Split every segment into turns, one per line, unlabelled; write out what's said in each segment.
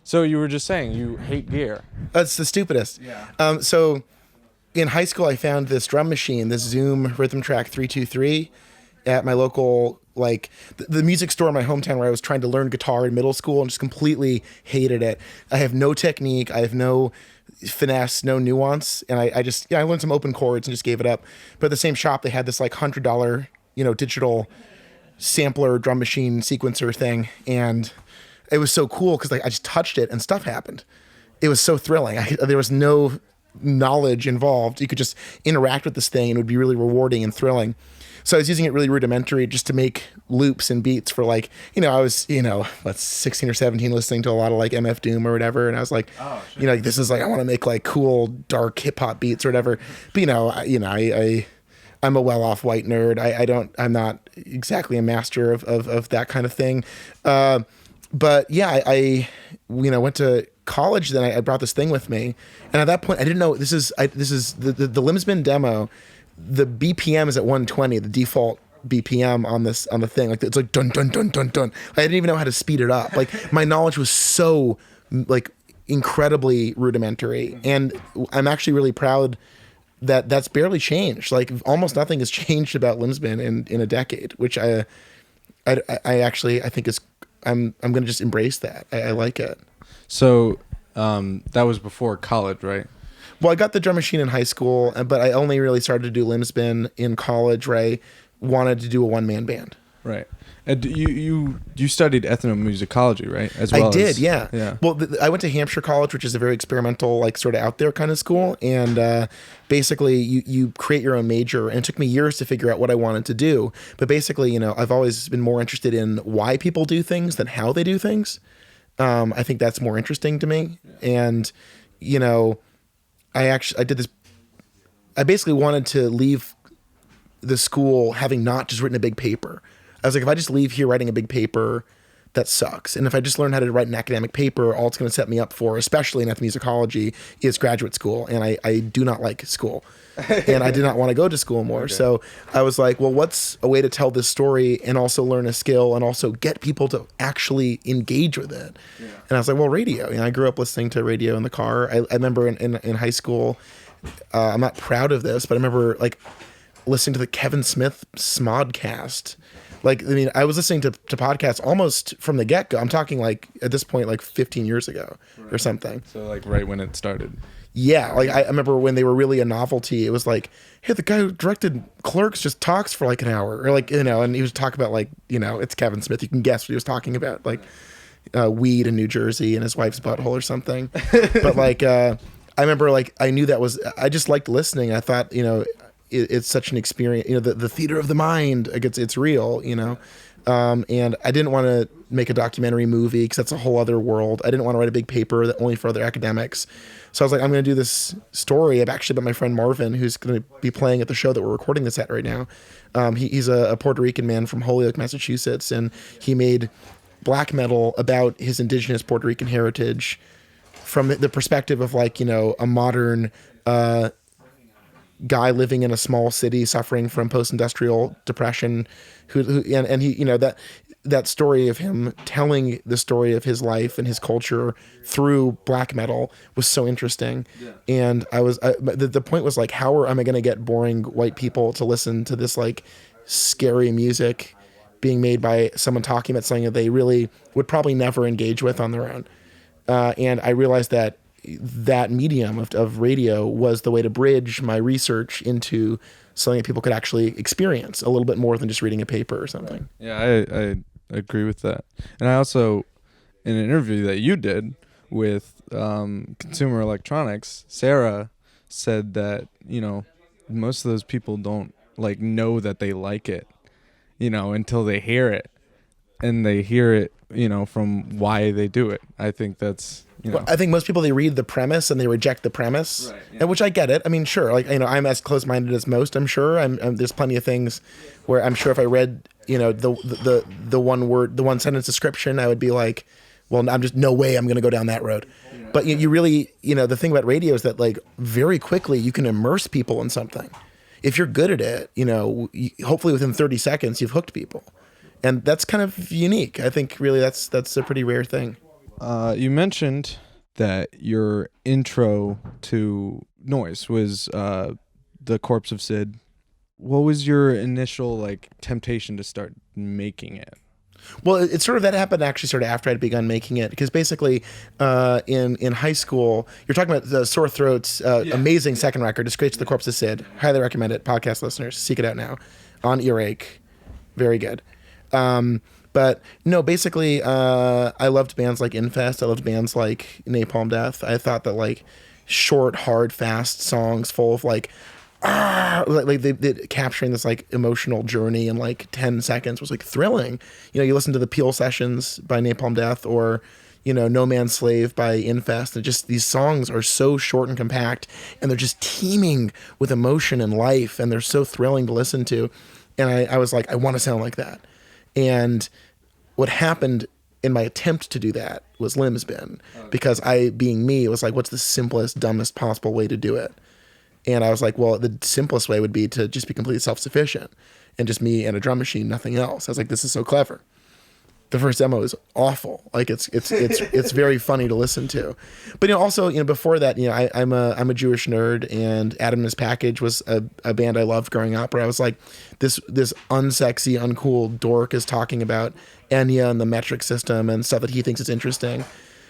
So you were just saying you hate gear.
That's the stupidest.
Yeah.
So in high school, I found this drum machine, this Zoom Rhythm Track 323 at my local, like the music store in my hometown where I was trying to learn guitar in middle school and just completely hated it. I have no technique. I have no finesse, no nuance. And I just, I learned some open chords and just gave it up. But at the same shop, they had this like $100, digital sampler drum machine sequencer thing. And it was so cool because like I just touched it and stuff happened. It was so thrilling. There was no knowledge involved. You could just interact with this thing and it would be really rewarding and thrilling. So I was using it really rudimentary just to make loops and beats for like, I was, 16 or 17 listening to a lot of like MF Doom or whatever. And I was like, this is like, I want to make like cool, dark hip hop beats or whatever. But, I'm a well-off white nerd. I'm not exactly a master of that kind of thing. But yeah, I went to college. Then I brought this thing with me. And at that point I didn't know this is the Limsbin demo. The BPM is at 120, the default BPM on the thing. Like it's like dun dun dun dun dun. I didn't even know how to speed it up. Like my knowledge was so like incredibly rudimentary, and I'm actually really proud that that's barely changed. Like almost nothing has changed about Limsbin in a decade, which I actually I think is I'm gonna just embrace that. I like it.
So that was before college, right?
Well, I got the drum machine in high school, but I only really started to do Limsbin in college, where I wanted to do a one-man band.
Right. And you studied ethnomusicology, right? As well.
I did,
as,
yeah.
Yeah.
Well, I went to Hampshire College, which is a very experimental, like sort of out there kind of school, and basically you create your own major. And it took me years to figure out what I wanted to do. But basically, I've always been more interested in why people do things than how they do things. I think that's more interesting to me, and I did this. I basically wanted to leave the school having not just written a big paper. I was like, if I just leave here writing a big paper, that sucks. And if I just learn how to write an academic paper, all it's going to set me up for, especially in ethnomusicology, is graduate school. And I do not like school. And I did not want to go to school more. Okay. So I was like, well, what's a way to tell this story and also learn a skill and also get people to actually engage with it? Yeah. And I was like, well, radio. I grew up listening to radio in the car. I remember in high school, I'm not proud of this, but I remember like listening to the Kevin Smith Smodcast. I was listening to podcasts almost from the get-go. I'm talking like at this point, like 15 years ago or something.
So like right when it started.
Yeah. Like I remember when they were really a novelty, it was like, hey, the guy who directed Clerks just talks for like an hour or like, and he was talking about like, it's Kevin Smith. You can guess what he was talking about. Like weed in New Jersey and his wife's butthole or something. But like, I remember like, I knew I just liked listening. I thought, it's such an experience, the theater of the mind, like it's real, and I didn't want to make a documentary movie because that's a whole other world. I didn't want to write a big paper that only for other academics. So I was like, I'm going to do this story about my friend Marvin, who's going to be playing at the show that we're recording this at right now. He's a Puerto Rican man from Holyoke, Massachusetts, and he made black metal about his indigenous Puerto Rican heritage from the perspective of like, a modern, guy living in a small city suffering from post-industrial depression and he that story of him telling the story of his life and his culture through black metal was so interesting. Yeah. And the point was like, how am I going to get boring white people to listen to this like scary music being made by someone talking about something that they really would probably never engage with on their own. And I realized that medium of radio was the way to bridge my research into something that people could actually experience a little bit more than just reading a paper or something.
Yeah, I agree with that. And I also, in an interview that you did with Consumer Electronics, Sarah said that, most of those people don't like know that they like it, until they hear it. And they hear it, from why they do it. I think that's...
Well, I think most people, they read the premise and they reject the premise, right, yeah. Which I get it. I mean, sure, like, I'm as close-minded as most, I'm sure. There's plenty of things where I'm sure if I read, the one sentence description, I would be like, well, I'm just, no way I'm going to go down that road. Yeah. But you really, the thing about radio is that like very quickly you can immerse people in something. If you're good at it, hopefully within 30 seconds, you've hooked people. And that's kind of unique. I think really that's a pretty rare thing.
You mentioned that your intro to noise was the Corpse of Sid. What was your initial like temptation to start making it?
Well, it's sort of that happened actually sort of after I'd begun making it because basically in high school you're talking about the Sore Throat's amazing second record, Disgrace to the Corpse of Sid. Highly recommend it, podcast listeners. Seek it out now on Earache. Very good. But no, basically I loved bands like Infest. I loved bands like Napalm Death. I thought that like short, hard, fast songs full of like like they capturing this like emotional journey in like 10 seconds was like thrilling. You know, you listen to the Peel Sessions by Napalm Death or, you know, No Man's Slave by Infest, and just these songs are so short and compact and they're just teeming with emotion and life and they're so thrilling to listen to. And I was like, I want to sound like that. And what happened in my attempt to do that was Limsbin, because I, being me, it was like, what's the simplest, dumbest possible way to do it? And I was like, well, the simplest way would be to just be completely self-sufficient and just me and a drum machine, nothing else. I was like, this is so clever. The first demo is awful. Like it's very funny to listen to. But, you know, also, you know, before that, you know, I'm a Jewish nerd, and Adam and His Package was a band I loved growing up, where I was like, this unsexy, uncool dork is talking about Enya and the metric system and stuff that he thinks is interesting.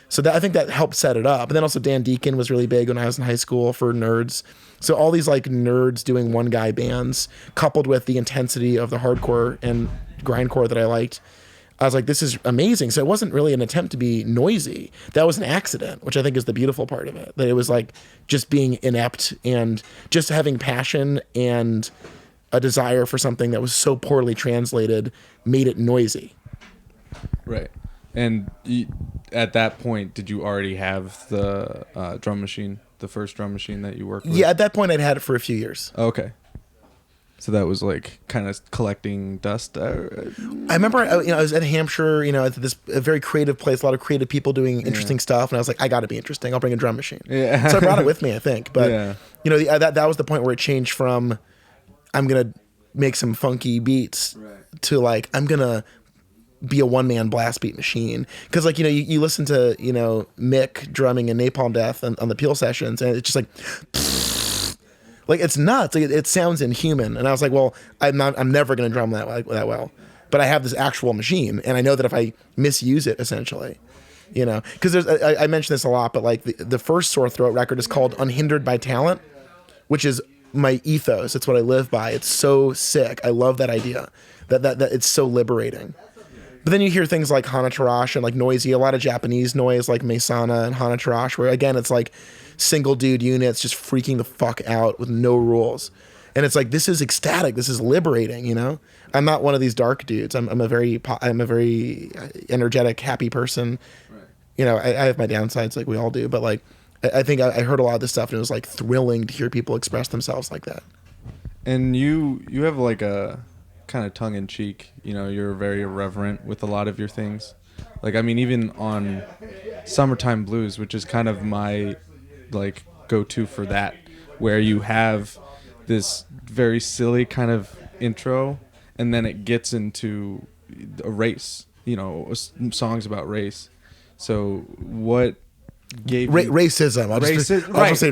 So that, I think that helped set it up. And then also Dan Deacon was really big when I was in high school for nerds. So all these like nerds doing one guy bands coupled with the intensity of the hardcore and grindcore that I liked, I was like, this is amazing. So it wasn't really an attempt to be noisy. That was an accident, which I think is the beautiful part of it. That it was like just being inept and just having passion and a desire for something that was so poorly translated made it noisy.
Right. And at that point, did you already have the drum machine, the first drum machine that you worked with?
Yeah, at that point I'd had it for a few years.
Okay. So that was like kind of collecting dust.
I remember, I was at Hampshire, at this a very creative place, a lot of creative people doing interesting stuff, and I was like, I got to be interesting. I'll bring a drum machine.
Yeah.
So I brought it with me, I think. But
yeah.
that was the point where it changed from I'm gonna make some funky beats to like I'm gonna be a one-man blast beat machine. Because like you listen to Mick drumming in Napalm Death on the Peel sessions, and it's just like. Like it's nuts. Like it sounds inhuman, and I was like, "Well, I'm never going to drum that well." But I have this actual machine, and I know that if I misuse it, essentially, because I mention this a lot, but like the first Sore Throat record is called "Unhindered by Talent," which is my ethos. It's what I live by. It's so sick. I love that idea. That it's so liberating. But then you hear things like Hanatarash and like noisy, a lot of Japanese noise like Mesana and Hanatarash, where again it's like single dude units just freaking the fuck out with no rules. And it's like, this is ecstatic. This is liberating, I'm not one of these dark dudes. I'm a very energetic, happy person. Right. I have my downsides like we all do, but like, I think I heard a lot of this stuff and it was like thrilling to hear people express themselves like that.
And you have like a kind of tongue in cheek, you're very irreverent with a lot of your things. Like, I mean, even on Summertime Blues, which is kind of my like go-to for that, where you have this very silly kind of intro and then it gets into a race, songs about race. So what gave
racism? I'll just say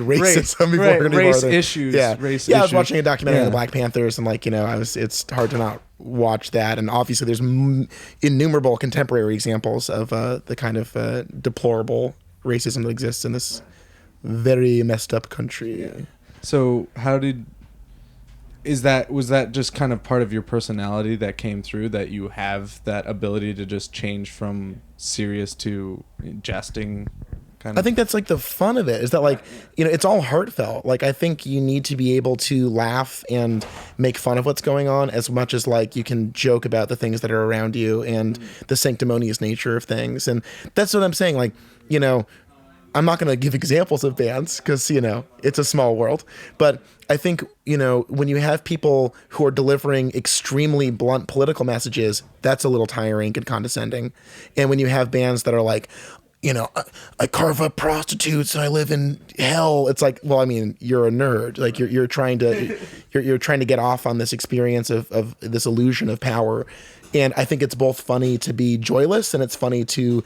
racism before
right,
we're gonna
race
farther.
issues.
Yeah,
race
I was
issues.
watching a documentary on the Black Panthers, and like it's hard to not watch that. And obviously, there's innumerable contemporary examples of the kind of deplorable racism that exists in this very messed up country.
Yeah. So was that just kind of part of your personality that came through, that you have that ability to just change from serious to jesting kind of?
I think that's like the fun of it, is that like, it's all heartfelt. Like I think you need to be able to laugh and make fun of what's going on as much as like you can joke about the things that are around you and the sanctimonious nature of things. And that's what I'm saying. Like, I'm not going to give examples of bands because, it's a small world. But I think, when you have people who are delivering extremely blunt political messages, that's a little tiring and condescending. And when you have bands that are like, I carve up prostitutes and I live in hell, it's like, well, I mean, you're a nerd. Like you're trying to get off on this experience of this illusion of power. And I think it's both funny to be joyless and it's funny to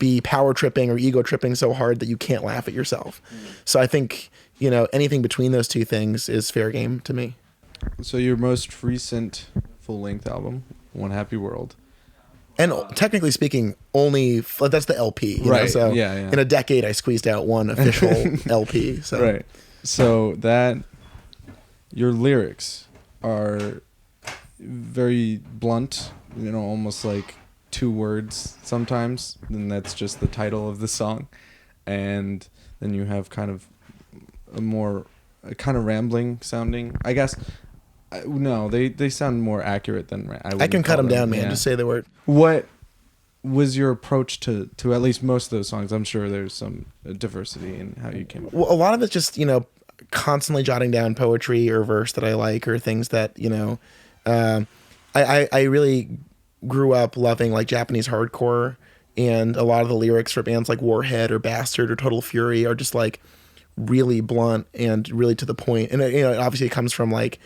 be power tripping or ego tripping so hard that you can't laugh at yourself. So I think, anything between those two things is fair game to me.
So your most recent full-length album, One Happy World.
And technically speaking, only that's the LP.
Right.
So
Yeah.
in a decade, I squeezed out one official LP. So.
Right. So your lyrics are very blunt, almost like 2 words sometimes, and that's just the title of the song. And then you have kind of a kind of rambling sounding, I guess. No, they sound more accurate than
I can cut them down, man. Just say the word.
What was your approach to at least most of those songs? I'm sure there's some diversity in how you came up.
Well, a lot of it's just, constantly jotting down poetry or verse that I like, or things that, I really grew up loving like Japanese hardcore, and a lot of the lyrics for bands like Warhead or Bastard or Total Fury are just like really blunt and really to the point. And obviously it comes from like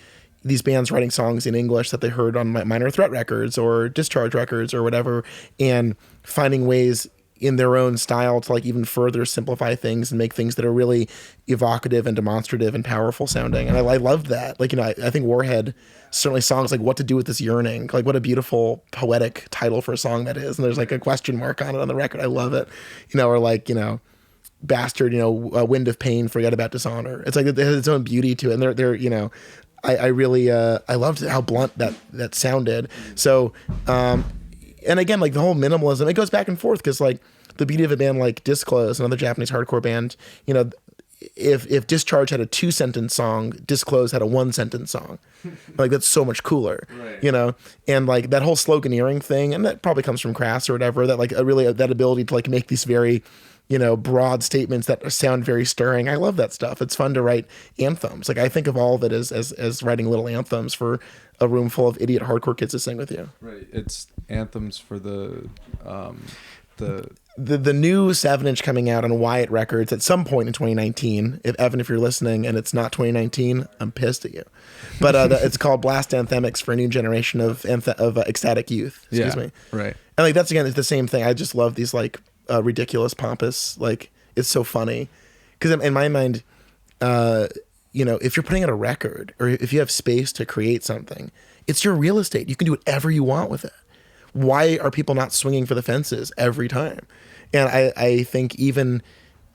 these bands writing songs in English that they heard on Minor Threat records or Discharge records or whatever, and finding ways in their own style to like even further simplify things and make things that are really evocative and demonstrative and powerful sounding. And I loved that. Like, I think Warhead, certainly songs like What to Do with This Yearning, like what a beautiful poetic title for a song that is. And there's like a question mark on it on the record. I love it. Or like, Bastard, Wind of Pain, Forget About Dishonor. It's like it has its own beauty to it. And they're I really I loved how blunt that sounded. So and again, like the whole minimalism, it goes back and forth, because like the beauty of a band like Disclose, another Japanese hardcore band, if Discharge had a 2-sentence song, Disclose had a 1-sentence song. Like that's so much cooler, right. And like that whole sloganeering thing, and that probably comes from Crass or whatever, that like that ability to like make these very broad statements that sound very stirring. I love that stuff. It's fun to write anthems. Like I think of all of it as writing little anthems for a room full of idiot hardcore kids to sing with you.
Right. It's anthems for the
new 7-inch coming out on Wyatt Records at some point in 2019. If you're listening and it's not 2019, I'm pissed at you. But it's called Blast Anthemics for a New Generation of Ecstatic Youth. Excuse me.
Right.
And like that's again, it's the same thing. I just love these like ridiculous, pompous, like it's so funny, because in my mind, if you're putting out a record or if you have space to create something, it's your real estate. You can do whatever you want with it. Why are people not swinging for the fences every time? And I think even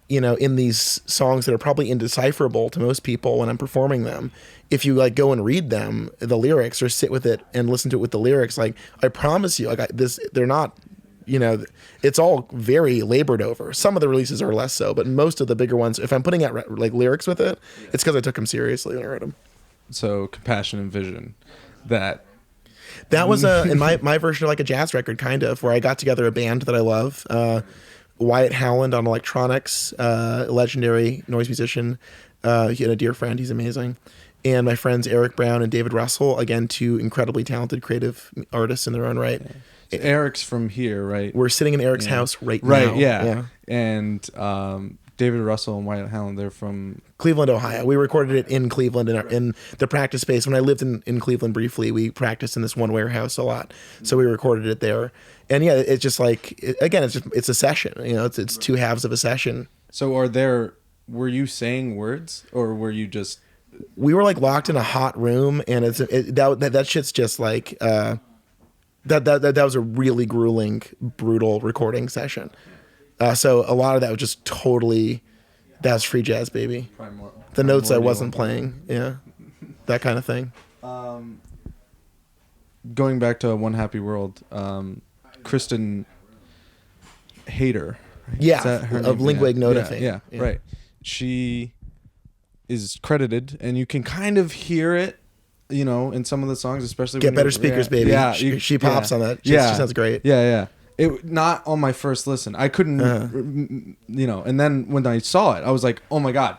in these songs that are probably indecipherable to most people when I'm performing them, if you like go and read them, the lyrics, or sit with it and listen to it with the lyrics, like I promise you, like they're not. It's all very labored over. Some of the releases are less so, but most of the bigger ones, if I'm putting out like lyrics with it, it's because I took them seriously when I wrote them.
So Compassion and Vision, that
was in my version of like a jazz record, kind of, where I got together a band that I love, Wyatt Howland on electronics, legendary noise musician, a dear friend, he's amazing, and my friends Eric Brown and David Russell, again 2 incredibly talented creative artists in their own right.
Yeah. So Eric's from here, right?
We're sitting in Eric's house right now.
Right, yeah. And David Russell and Wyatt Howland, they're from
Cleveland, Ohio. We recorded it in Cleveland in the practice space. When I lived in Cleveland briefly, we practiced in this one warehouse a lot. So we recorded it there. And yeah, it's just like, it's a session. It's 2 halves of a session.
So were you saying words, or were you just...
We were like locked in a hot room, and that shit's just like... That was a really grueling, brutal recording session. So a lot of that was just totally, that's free jazz, baby. The notes I wasn't playing, yeah, that kind of thing.
Going back to One Happy World, Kristen Hayter, right?
Yeah, of Lingua Ignota fame.
Yeah, right. She is credited, and you can kind of hear it. In some of the songs, especially
Get Better Speakers, baby. Yeah, she pops on that. She sounds great.
Yeah. It not on my first listen. I couldn't, And then when I saw it, I was like, oh my god,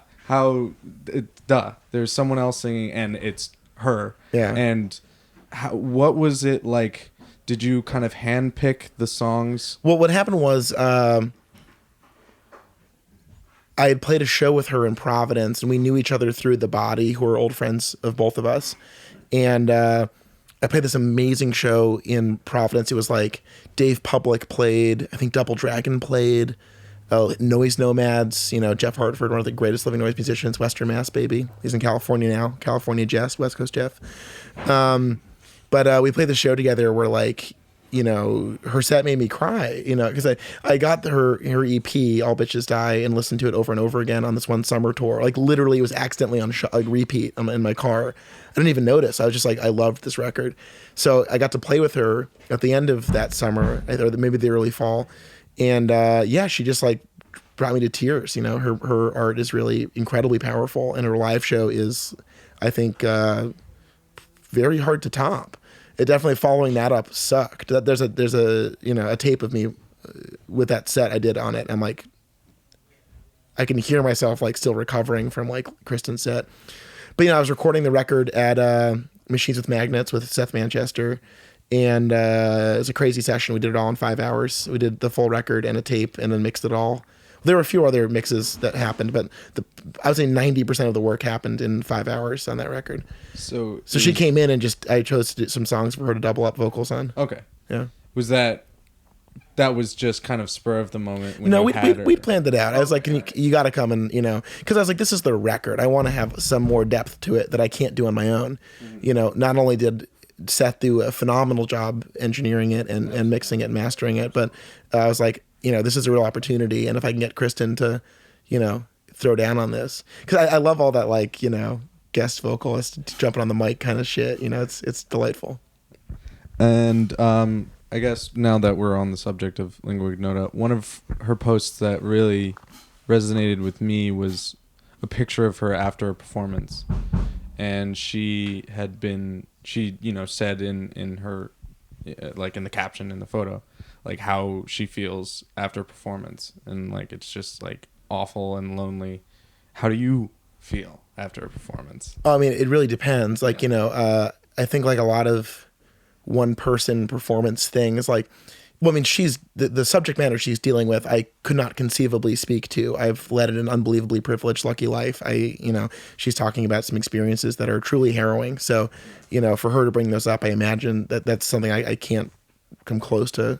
there's someone else singing, and it's her. Yeah. And what was it like? Did you kind of handpick the songs?
Well, what happened was, I had played a show with her in Providence, and we knew each other through The Body, who are old friends of both of us. And I played this amazing show in Providence. It was like Dave Public played, I think Double Dragon played, Noise Nomads, Jeff Hartford, one of the greatest living noise musicians, Western Mass, baby. He's in California now, California Jess, West Coast Jeff. But we played the show together where like, her set made me cry, because I got her EP, All Bitches Die, and listened to it over and over again on this one summer tour. Like literally it was accidentally on repeat in my car. I didn't even notice. I was just like, I loved this record. So I got to play with her at the end of that summer, or maybe the early fall. And she just like brought me to tears. Her art is really incredibly powerful, and her live show is, I think, very hard to top. It definitely, following that up, sucked. There's a tape of me with that set I did on it. I'm like, I can hear myself like still recovering from like Kristen's set. But I was recording the record at Machines with Magnets with Seth Manchester, and it was a crazy session. We did it all in 5 hours. We did the full record and a tape, and then mixed it all. There were a few other mixes that happened, but I would say 90% of the work happened in 5 hours on that record. So she came in and I chose to do some songs for her to double up vocals on.
Okay.
Yeah.
Was that was just kind of spur of the moment?
No, we planned it out. I was like, you got to come and, because I was like, this is the record. I want to have some more depth to it that I can't do on my own. Mm-hmm. Not only did Seth do a phenomenal job engineering it and mixing it and mastering it, but I was like, this is a real opportunity. And if I can get Kristen to, throw down on this, because I love all that, like, guest vocalist jumping on the mic kind of shit. It's delightful.
And I guess now that we're on the subject of Lingua Ignota, one of her posts that really resonated with me was a picture of her after a performance. And she said in her, like in the caption in the photo, like how she feels after performance, and like it's just like awful and lonely. How do you feel after a performance?
I mean, it really depends. Like, I think like a lot of one person performance things, like, well, I mean, she's the subject matter she's dealing with, I could not conceivably speak to. I've led an unbelievably privileged, lucky life. She's talking about some experiences that are truly harrowing. So, for her to bring those up, I imagine that's something I can't come close to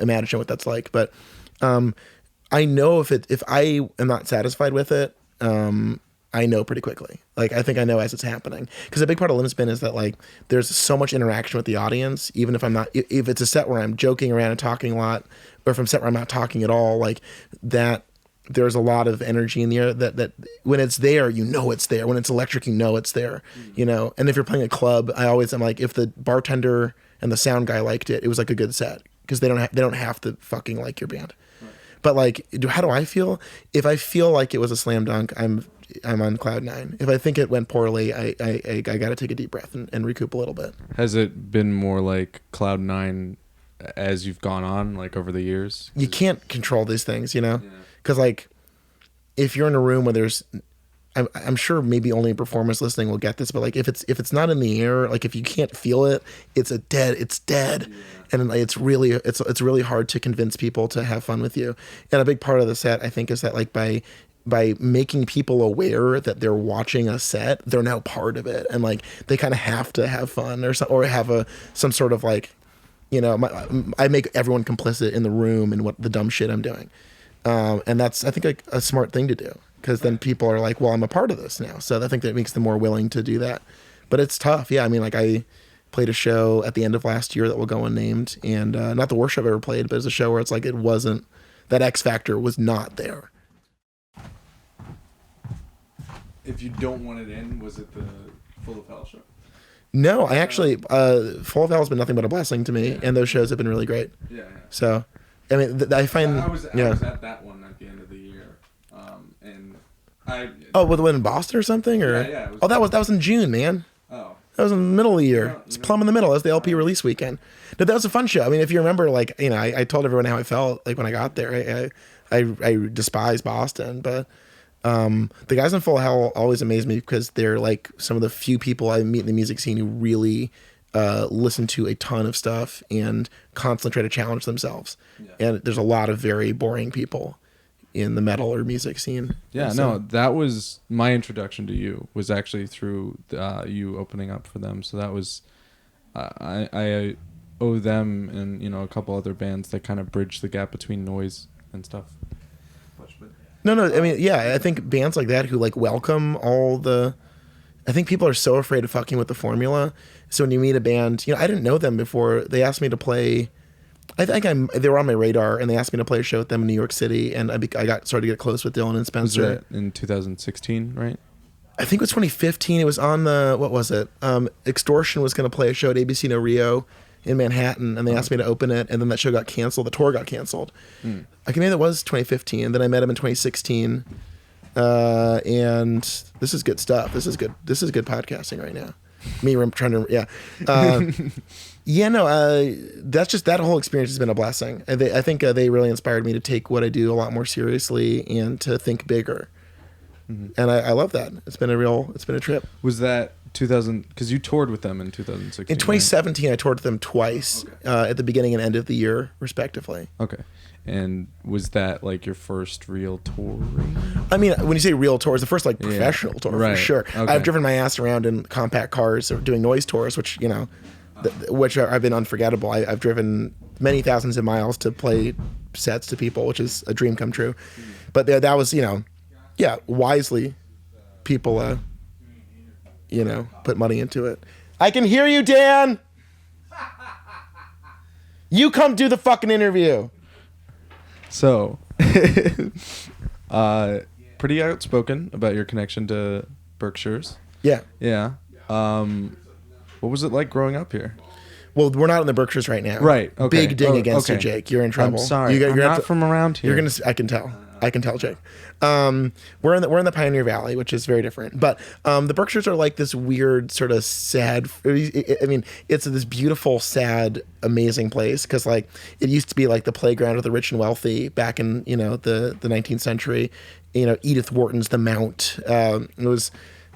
imagine what that's like. But I know if I am not satisfied with it, I know pretty quickly. Like, I think I know as it's happening. Because a big part of Limp Spin is that, like, there's so much interaction with the audience, even if if it's a set where I'm joking around and talking a lot, or if I'm set where I'm not talking at all, like, that there's a lot of energy in the air that when it's there, it's there. When it's electric, it's there, And if you're playing a club, I'm like, if the bartender and the sound guy liked it, it was like a good set. Because they don't have to fucking like your band. Right. But like, how do I feel? If I feel like it was a slam dunk, I'm on cloud nine. If I think it went poorly, I got to take a deep breath and recoup a little bit.
Has it been more like cloud nine as you've gone on, like over the years?
You can't control these things, because like, if you're in a room where there's, I'm sure maybe only performers listening will get this, but like if it's not in the air, like if you can't feel it, it's dead. Yeah. And it's really hard to convince people to have fun with you. And a big part of the set, I think, is that like by making people aware that they're watching a set, they're now part of it, and like they kind of have to have fun or have some sort of like, I make everyone complicit in the room in what the dumb shit I'm doing, and that's, I think, like a smart thing to do, because then people are like, well, I'm a part of this now, so I think that makes them more willing to do that. But it's tough. Yeah, I mean, like I played a show at the end of last year that will go unnamed, and not the worst show I've ever played, but it's a show where it's like, it wasn't, that X factor was not there.
If you don't want it in, was it the Full of Hell show?
No, I actually, Full of Hell has been nothing but a blessing to me, and those shows have been really great.
Yeah.
So, I mean, I find...
I was at that one at the end of the year, and I...
Oh, with the one in Boston or something? Or?
Yeah.
That was in June, man.
Oh.
That was in the middle of the year. It's plumb in the middle. That was the LP release weekend. But that was a fun show. I mean, if you remember, like, I told everyone how I felt, like, when I got there. I despise Boston, but... the guys in Full Hell always amaze me, because they're like some of the few people I meet in the music scene who really listen to a ton of stuff and constantly try to challenge themselves. Yeah. And there's a lot of very boring people in the metal or music scene.
Yeah, no, that was my introduction to you, was actually through you opening up for them. So that was I owe them and a couple other bands that kind of bridge the gap between noise and stuff.
No, I mean, yeah, I think bands like that who like welcome all the. I think people are so afraid of fucking with the formula. So when you meet a band, I didn't know them before. They asked me to play. I think they were on my radar, and they asked me to play a show with them in New York City, and I started to get close with Dylan and Spencer.
Was that in 2016, right?
I think it was 2015. It was on what was it? Extortion was going to play a show at ABC No Rio in Manhattan, and they asked me to open it, and then that show got canceled. The tour got canceled. I can maybe that was 2015, and then I met him in 2016. And this is good stuff. This is good podcasting right now. Me trying to, that's just, that whole experience has been a blessing. I think they really inspired me to take what I do a lot more seriously and to think bigger. Mm-hmm. And I love that. It's been a trip.
Was that 2000, because you toured with them in 2016?
In 2017,
right?
I toured with them twice, at the beginning and end of the year, respectively.
Okay. And was that like your first real tour?
I mean, when you say real tour, it's the first like professional tour for sure. Okay. I've driven my ass around in compact cars or doing noise tours, which I've been unforgettable. I've driven many thousands of miles to play sets to people, which is a dream come true. But that was wisely people put money into it. I can hear you, Dan. You come do the fucking interview.
So, pretty outspoken about your connection to Berkshires.
Yeah.
Yeah. What was it like growing up here?
Well, we're not in the Berkshires right now.
Right. Okay.
Big ding against you, Jake. You're in trouble.
I'm sorry. I'm not from around here.
I can tell. Jake. We're in the Pioneer Valley, which is very different. But the Berkshires are like this weird sort of sad. I mean, it's this beautiful, sad, amazing place because like it used to be like the playground of the rich and wealthy back in the 19th century. Edith Wharton's The Mount. It was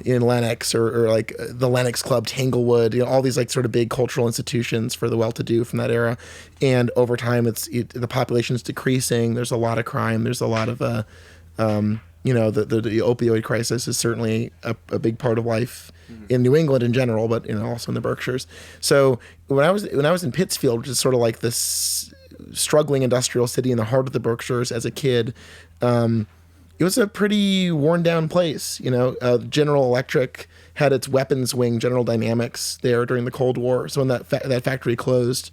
in Lenox or like the Lenox Club, Tanglewood, all these like sort of big cultural institutions for the well-to-do from that era. And over time, the population is decreasing. There's a lot of crime. There's a lot of, the opioid crisis is certainly a big part of life in New England in general, but also in the Berkshires. So when I was in Pittsfield, which is sort of like this struggling industrial city in the heart of the Berkshires as a kid, it was a pretty worn down place. General Electric had its weapons wing, General Dynamics, there during the Cold War. So when that factory closed,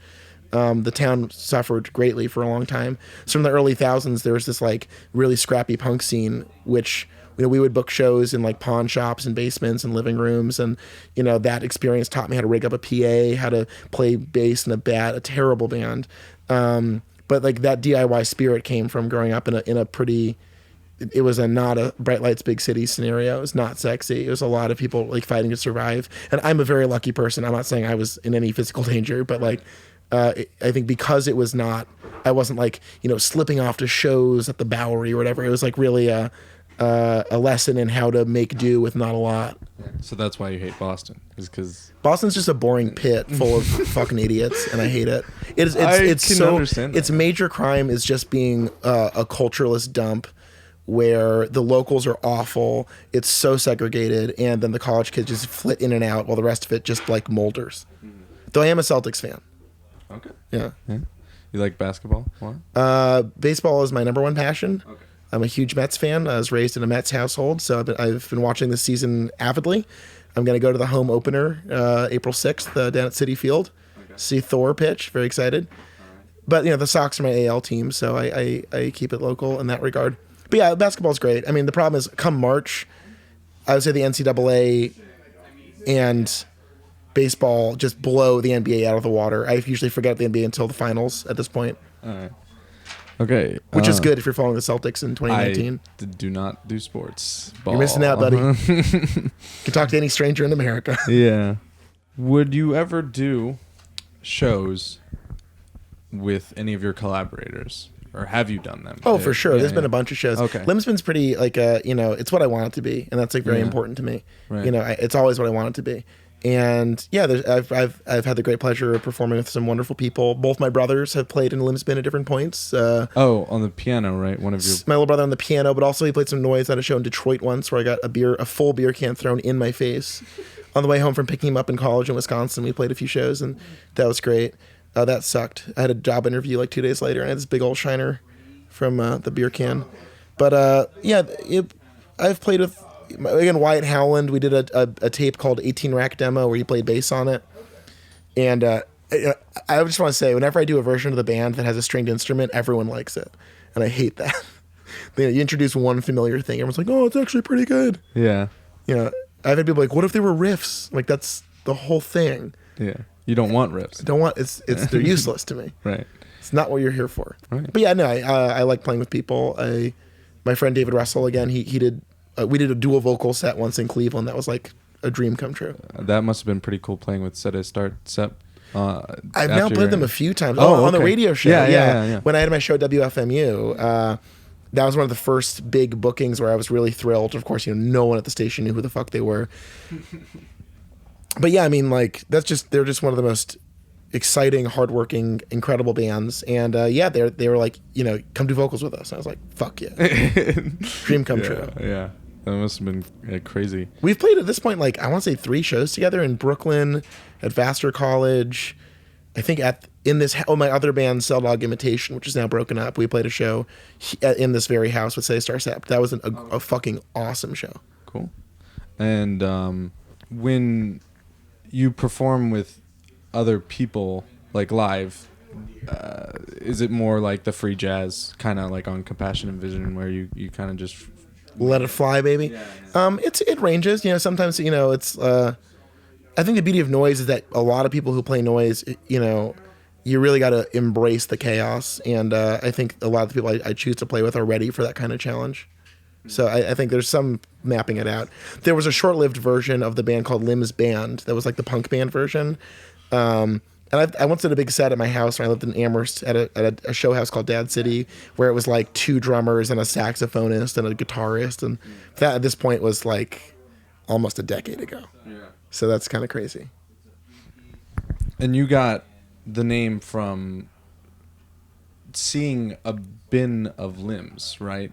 the town suffered greatly for a long time. So in the early thousands, there was this like really scrappy punk scene, which we would book shows in like pawn shops and basements and living rooms, and that experience taught me how to rig up a PA, how to play bass in a terrible band. But like that DIY spirit came from growing up in a pretty. It was not a bright lights, big city scenario. It was not sexy. It was a lot of people like fighting to survive. And I'm a very lucky person. I'm not saying I was in any physical danger, but like, I think because I wasn't like, slipping off to shows at the Bowery or whatever. It was like really a lesson in how to make do with not a lot.
So that's why you hate Boston, is because
Boston's just a boring pit full of fucking idiots, and I hate it. It's
understand that.
Its major crime is just being a culturalist dump, where the locals are awful, it's so segregated, and then the college kids just flit in and out while the rest of it just like molders. Though I am a Celtics fan.
Okay.
Yeah.
You like basketball? What?
Baseball is my number one passion.
Okay.
I'm a huge Mets fan. I was raised in a Mets household, so I've been watching this season avidly. I'm going to go to the home opener April 6th down at Citi Field. Okay. See Thor pitch. Very excited. But the Sox are my AL team, so I keep it local in that regard. But yeah, basketball's great. I mean, the problem is come March, I would say the NCAA and baseball just blow the NBA out of the water. I usually forget the NBA until the finals at this point.
All right. Okay.
Which is good if you're following the Celtics in 2019.
I do not do sports. Ball.
You're missing out, buddy. You can talk to any stranger in America.
Yeah. Would you ever do shows with any of your collaborators? Or have you done them?
Oh, for sure. There's been a bunch of shows.
Okay.
Limsman's pretty like it's what I want it to be, and that's like very important to me.
Right.
It's always what I want it to be. And yeah, I've had the great pleasure of performing with some wonderful people. Both my brothers have played in Limsman at different points.
On the piano, right? One of your
my little brother on the piano, but also he played some noise at a show in Detroit once where I got a full beer can thrown in my face. on the way home from picking him up in college in Wisconsin. We played a few shows, and that was great. That sucked. I had a job interview like 2 days later, and I had this big old shiner from the beer can. But yeah, I've played with, again, Wyatt Howland. We did a tape called 18 Rack Demo where he played bass on it. And I just want to say, whenever I do a version of the band that has a stringed instrument, everyone likes it. And I hate that. You introduce one familiar thing, everyone's like, oh, it's actually pretty good.
Yeah.
I've had people like, what if they were riffs? Like, that's the whole thing.
Yeah. You don't want riffs.
I don't want, they're useless to me.
Right.
It's not what you're here for.
Right.
But yeah, no, I like playing with people. My friend David Russell, again, he did, we did a dual vocal set once in Cleveland. That was like a dream come true.
That must have been pretty cool playing with Set Start Sep.
I've now played them a few times.
Oh,
on the
okay.
radio show.
Yeah.
When I had my show at WFMU, that was one of the first big bookings where I was really thrilled. Of course, no one at the station knew who the fuck they were. But yeah, I mean, like, they're just one of the most exciting, hardworking, incredible bands. And yeah, they were like, come do vocals with us. And I was like, fuck yeah. Dream come true.
Yeah. That must have been crazy.
We've played at this point, like, I want to say 3 shows together in Brooklyn, at Vassar College. I think my other band, Cell Dog Imitation, which is now broken up. We played a show in this very house with Say Star Sep. That was a fucking awesome show.
Cool. And when you perform with other people, like live, is it more like the free jazz, kind of like on Compassion and Vision, where you kind of just
let it fly, baby? Yeah. It ranges. Sometimes it's. I think the beauty of noise is that a lot of people who play noise, you really got to embrace the chaos. And I think a lot of the people I choose to play with are ready for that kind of challenge. So I think there's some mapping it out. There was a short-lived version of the band called Lim's Band that was like the punk band version. And I once did a big set at my house when I lived in Amherst at a show house called Dad City, where it was like 2 drummers and a saxophonist and a guitarist. And that at this point was like almost a decade ago. Yeah. So that's kind of crazy.
And you got the name from seeing a bin of limbs, right?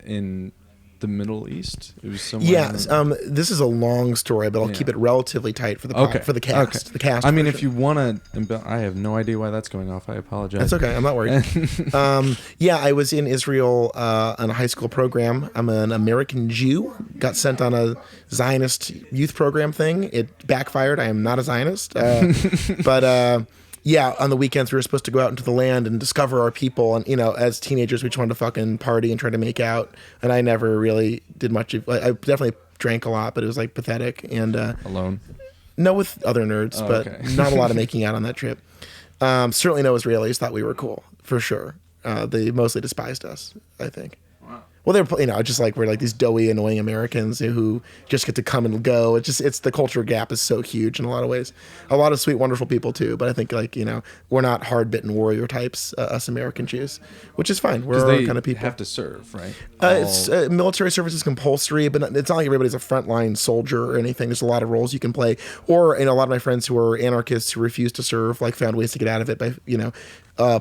In the Middle East? It was somewhere.
Yeah, this is a long story, but I'll keep it relatively tight for the cast.
Okay.
The cast.
I mean,
version.
if you want to, I have no idea why that's going off. I apologize.
That's okay. I'm not worried. Yeah, I was in Israel on a high school program. I'm an American Jew. Got sent on a Zionist youth program thing. It backfired. I am not a Zionist. But yeah, on the weekends we were supposed to go out into the land and discover our people. And as teenagers, we just wanted to fucking party and try to make out. And I never really did much. I definitely drank a lot, but it was like pathetic. And
alone?
No, with other nerds, but
okay.
Not a lot of making out on that trip. Certainly no Israelis thought we were cool, for sure. They mostly despised us, I think. Well, they're just like we're like these doughy, annoying Americans who just get to come and go. It's the culture gap is so huge in a lot of ways. A lot of sweet, wonderful people too, but I think we're not hard-bitten warrior types, us American Jews, which is fine. We're our kind of people.
Have to serve, right?
It's military service is compulsory, but it's not like everybody's a frontline soldier or anything. There's a lot of roles you can play, or a lot of my friends who are anarchists who refuse to serve, like found ways to get out of it by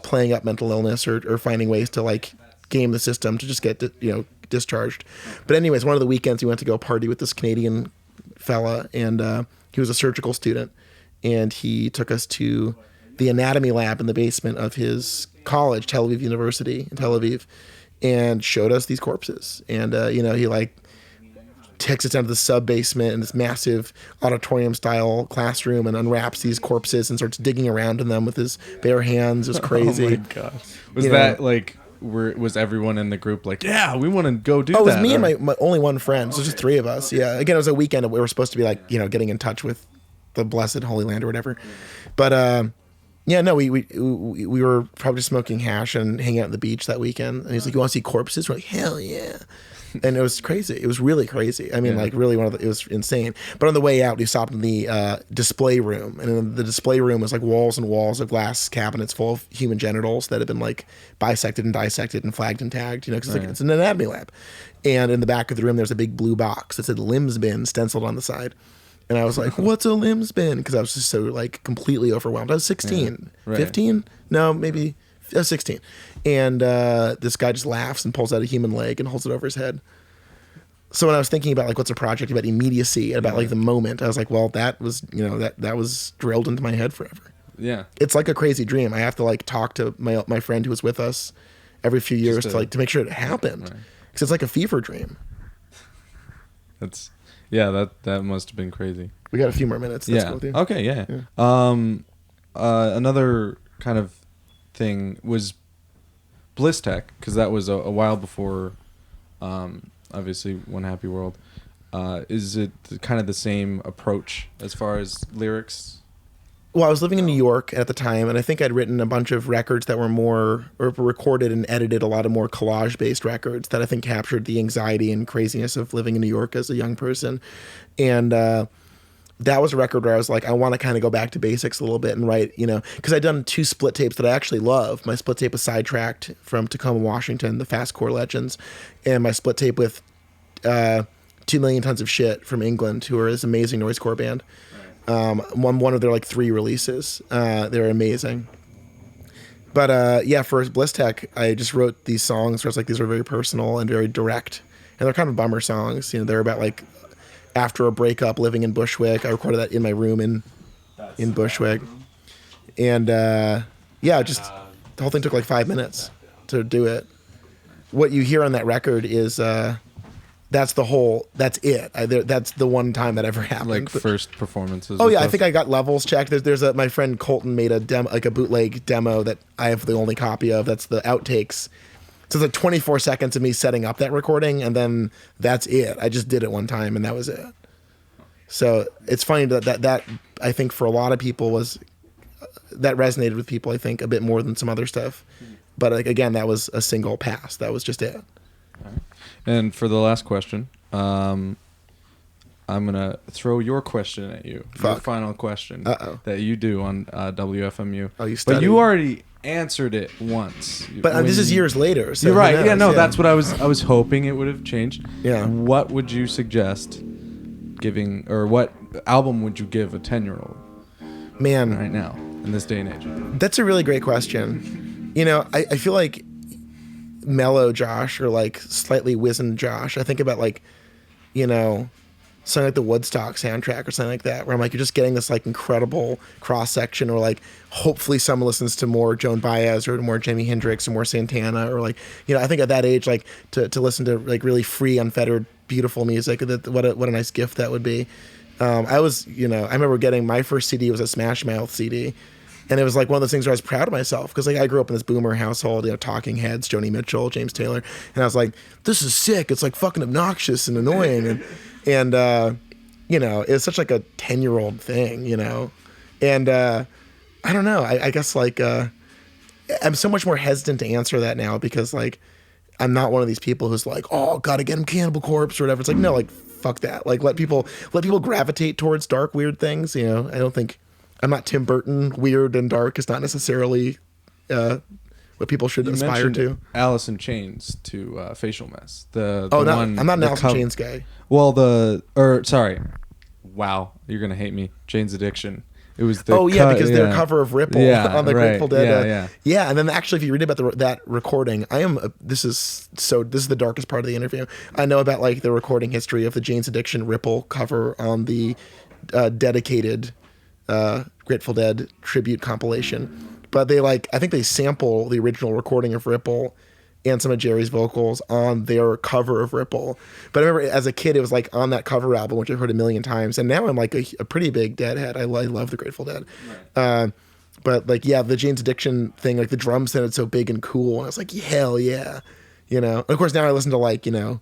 playing up mental illness or finding ways to like game the system to just get discharged. But anyways, one of the weekends we went to go party with this Canadian fella, and he was a surgical student, and he took us to the anatomy lab in the basement of his college, Tel Aviv University in Tel Aviv, and showed us these corpses. And he like takes us down to the sub basement in this massive auditorium style classroom and unwraps these corpses and starts digging around in them with his bare hands. It was crazy.
Oh my god! Was that like? Was everyone in the group like, yeah, we want to go do that?
Oh, it was me and my only one friend. So it was just 3 of us. Yeah. Again, it was a weekend. We were supposed to be like, getting in touch with the blessed Holy Land or whatever. But yeah, no, we were probably smoking hash and hanging out at the beach that weekend. And he's like, you want to see corpses? We're like, hell yeah. And it was crazy. It was really crazy. I mean, like really it was insane. But on the way out, we stopped in the display room. And in the display room was like walls and walls of glass cabinets full of human genitals that had been like bisected and dissected and flagged and tagged, because it's an anatomy lab. And in the back of the room, there's a big blue box that said limbs bin stenciled on the side. And I was like, what's a limbs bin? Because I was just so like completely overwhelmed. I was 16, 15? No, maybe 16. And this guy just laughs and pulls out a human leg and holds it over his head. So when I was thinking about like what's a project about immediacy, about like the moment, I was like, well, that was, you know, that was drilled into my head forever.
Yeah.
It's like a crazy dream. I have to like talk to my friend who was with us every few years to make sure it happened, because it's like a fever dream.
That must have been crazy.
We got a few more minutes.
That's cool with you. Okay. Yeah. Another kind of thing was Bliss Tech, because that was a while before, obviously, One Happy World. Is it kind of the same approach as far as lyrics?
Well, I was living in New York at the time, and I think I'd written a bunch of records that were more, or recorded and edited a lot of more collage-based records that I think captured the anxiety and craziness of living in New York as a young person. And that was a record where I was like, I want to kind of go back to basics a little bit and write, you know, because I'd done 2 split tapes that I actually love. My split tape was Sidetracked from Tacoma, Washington, the Fastcore Legends, and my split tape with 2 Million Tons of Shit from England, who are this amazing noisecore band. One of their like 3 releases. They're amazing. But yeah, for Bliss Tech, I just wrote these songs where I was like, these are very personal and very direct, and they're kind of bummer songs. You know, they're about like after a breakup, living in Bushwick. I recorded that in my room in Bushwick, and yeah, just the whole thing took like 5 minutes to do it. What you hear on that record is that's it. That's the one time that ever happened.
Like first performances.
Oh yeah, I think I got levels checked. There's my friend Colton made a demo, like a bootleg demo that I have the only copy of. That's the outtakes. So it's like 24 seconds of me setting up that recording, and then that's it. I just did it one time, and that was it. So it's funny that I think for a lot of people that resonated with people, I think, a bit more than some other stuff. But like, again, that was a single pass. That was just it.
All right. And for the last question, I'm going to throw your question at you. Your final question that you do on WFMU.
Oh, you studied.
But you already answered it once.
But this is years later. So
you're right. Yeah, no, that's what I was hoping it would have changed.
Yeah.
What would you suggest giving, or what album would you give a 10-year-old?
Man.
Right now, in this day and age?
That's a really great question. You know, I feel like mellow Josh or like slightly wizened Josh, I think about like, you know, something like the Woodstock soundtrack or something like that, where I'm like, you're just getting this like incredible cross section, or like hopefully someone listens to more Joan Baez or more Jimi Hendrix or more Santana, or like, you know, I think at that age, like to listen to like really free, unfettered, beautiful music, what a nice gift that would be. I remember getting my first CD was a Smash Mouth CD. And it was like one of those things where I was proud of myself, because like I grew up in this boomer household, you know, Talking Heads, Joni Mitchell, James Taylor, and I was like, this is sick. It's like fucking obnoxious and annoying, and you know, it's such like a 10-year-old thing, you know, and I don't know. I guess like I'm so much more hesitant to answer that now, because like I'm not one of these people who's like, oh, gotta get him Cannibal Corpse or whatever. It's like, no, like fuck that. Like let people gravitate towards dark, weird things. You know, I don't think. I'm not Tim Burton. Weird and dark is not necessarily what people should aspire to.
Alice in Chains to Facial Mess.
I'm not an Alice in Chains guy.
Well, wow, you're gonna hate me. Jane's Addiction. It was the
because their cover of Ripple on the Grateful Dead.
Yeah.
And then actually, if you read about that recording, this is the darkest part of the interview. I know about like the recording history of the Jane's Addiction Ripple cover on the dedicated Grateful Dead tribute compilation, but I think they sample the original recording of Ripple and some of Jerry's vocals on their cover of Ripple. But I remember as a kid, it was like on that cover album, which I've heard a million times, and now I'm like a pretty big Deadhead. I love the Grateful Dead. Right. But like, yeah, the Jane's Addiction thing, like the drums sounded so big and cool, and I was like, hell yeah, you know. And of course, now I listen to like, you know,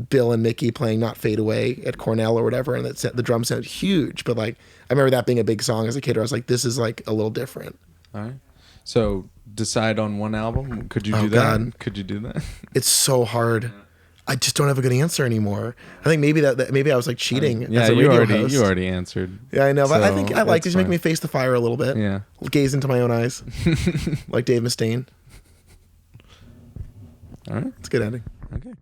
Bill and Mickey playing Not Fade Away at Cornell or whatever, and the drums sounded huge. But like, I remember that being a big song as a kid, where I was like, this is like a little different.
All right. So decide on one album. Could you do that? God. Could you do that?
It's so hard. I just don't have a good answer anymore. I think maybe maybe I was like cheating as a radio host.
You already answered.
Yeah, I know, but I think I like to just make me face the fire a little bit.
Yeah.
Gaze into my own eyes. Like Dave Mustaine.
All right.
It's a good ending.
Okay.